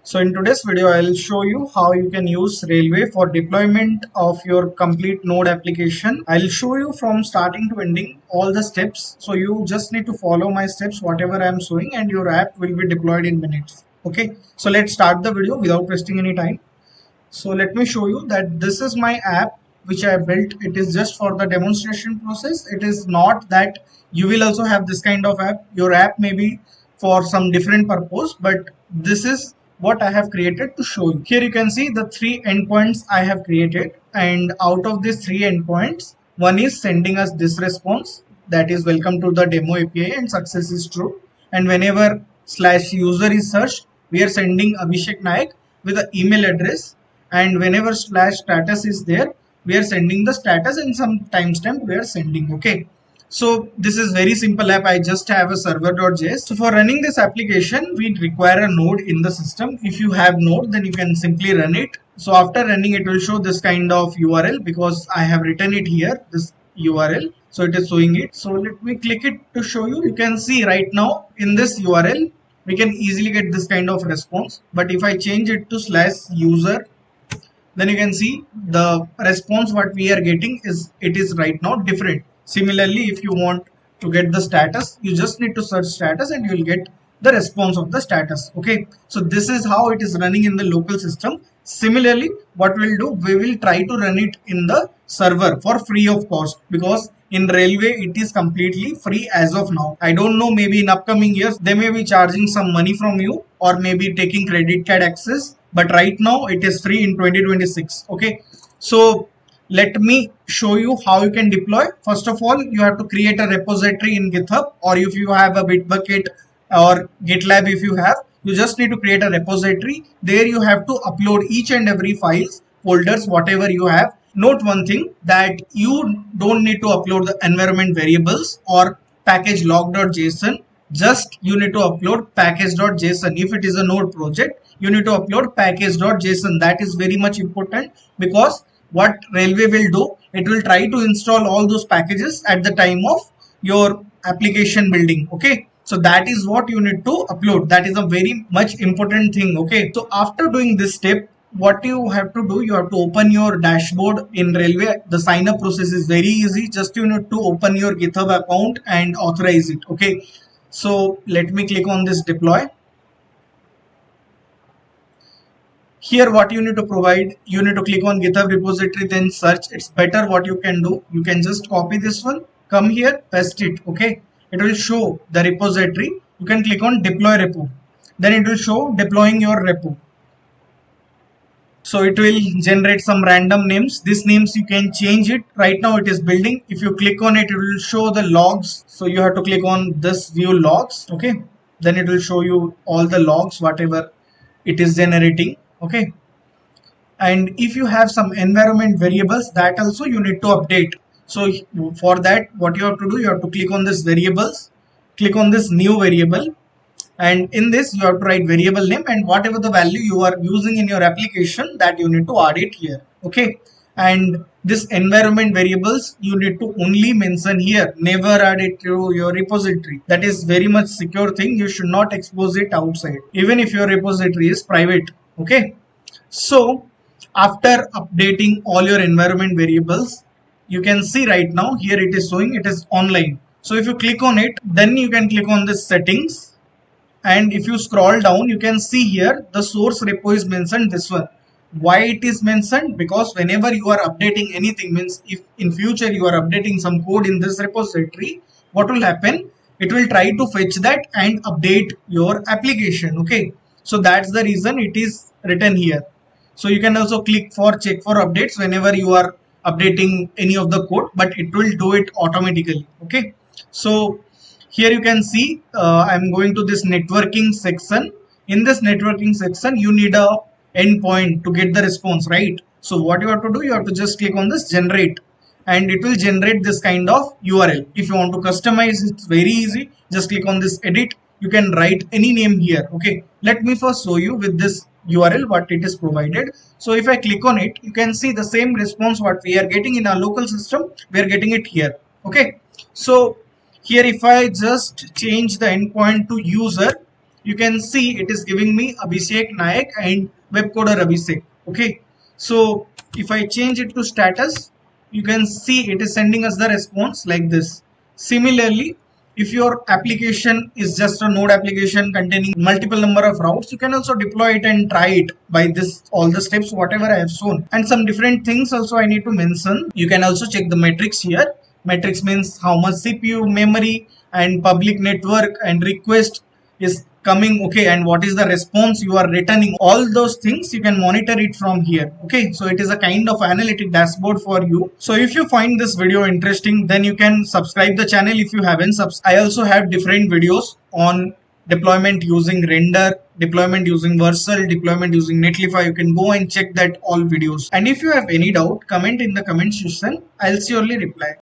So in today's video, I'll show you how you can use Railway for deployment of your complete Node application. I'll show you from starting to ending all the steps. So you just need to follow my steps, whatever I'm showing, and your app will be deployed in minutes. Okay, so let's start the video without wasting any time. So let me show you that this is my app which I built. It is just for the demonstration process. It is not that you will also have this kind of app. Your app may be for some different purpose, but this is what I have created to show you. Here you can see the three endpoints I have created, and out of these three endpoints, one is sending us this response, that is welcome to the demo API and success is true. And whenever /user is searched, we are sending Abhishek Nayak with an email address, and whenever /status is there, we are sending the status and some timestamp we are sending. Okay, so this is very simple app. I just have a server.js. So for running this application, we require a node in the system. If you have node, then you can simply run it. So after running, it will show this kind of URL because I have written it here, this URL. So it is showing it. So let me click it to show you. You can see right now in this URL, we can easily get this kind of response. But if I change it to /user, then you can see the response what we are getting is right now different. Similarly, if you want to get the status, you just need to search status and you will get the response of the status. Okay, so this is how it is running in the local system. Similarly, what we'll do, we will try to run it in the server for free of cost, because in Railway it is completely free as of now. I don't know, maybe in upcoming years they may be charging some money from you or maybe taking credit card access, but right now it is free in 2026. Okay, so let me show you how you can deploy. First of all, you have to create a repository in GitHub, or if you have a Bitbucket or GitLab, if you have, you just need to create a repository. There you have to upload each and every files, folders, whatever you have. Note one thing, that you don't need to upload the environment variables or package log.json. Just you need to upload package.json. If it is a node project, you need to upload package.json. That is very much important, because what Railway will do, it will try to install all those packages at the time of your application building. Okay, so that is what you need to upload. That is a very much important thing. Okay, so after doing this step, what you have to do, you have to open your dashboard in Railway. The sign up process is very easy. Just you need to open your GitHub account and authorize it. Okay, so let me click on this deploy. Here what you need to provide, you need to click on GitHub repository, then search. It's better what you can do, you can just copy this one, come here, paste it. Okay, it will show the repository. You can click on deploy repo, then it will show deploying your repo. So it will generate some random names. These names you can change it. Right now it is building. If you click on it, it will show the logs. So you have to click on this view logs. Okay, then it will show you all the logs, whatever it is generating. Okay, and if you have some environment variables, that also you need to update. So for that, what you have to do, you have to click on this variables, click on this new variable, and in this you have to write variable name and whatever the value you are using in your application, that you need to add it here. Okay, and this environment variables you need to only mention here, never add it to your repository. That is very much secure thing. You should not expose it outside, even if your repository is private. Okay, so after updating all your environment variables, you can see right now here it is showing it is online. So if you click on it, then you can click on this settings, and if you scroll down, you can see here the source repo is mentioned, this one. Why it is mentioned? Because whenever you are updating anything, means if in future you are updating some code in this repository, what will happen, it will try to fetch that and update your application. Okay, so that's the reason it is written here. So you can also click for check for updates whenever you are updating any of the code, but it will do it automatically. Okay, so here you can see I'm going to this networking section. In this networking section, you need a endpoint to get the response, right? So what you have to do, you have to just click on this generate, and it will generate this kind of URL. If you want to customize, it's very easy. Just click on this edit. You can write any name here. Okay, let me first show you with this URL what it is provided. So if I click on it, you can see the same response what we are getting in our local system, we are getting it here. Okay, so here if I just change the endpoint to user, you can see it is giving me Abhishek Nayak and web coder Abhishek. Okay, so if I change it to status, you can see it is sending us the response like this. Similarly, if your application is just a node application containing multiple number of routes, you can also deploy it and try it by this all the steps whatever I have shown. And some different things also I need to mention. You can also check the metrics here. Metrics means how much CPU, memory, and public network and request is coming, okay, and what is the response you are returning. All those things you can monitor it from here. Okay, so it is a kind of analytic dashboard for you. So if you find this video interesting, then you can subscribe the channel if you haven't I also have different videos on deployment using render, deployment using Vercel, deployment using Netlify. You can go and check that all videos. And if you have any doubt, comment in the comment section. I'll surely reply.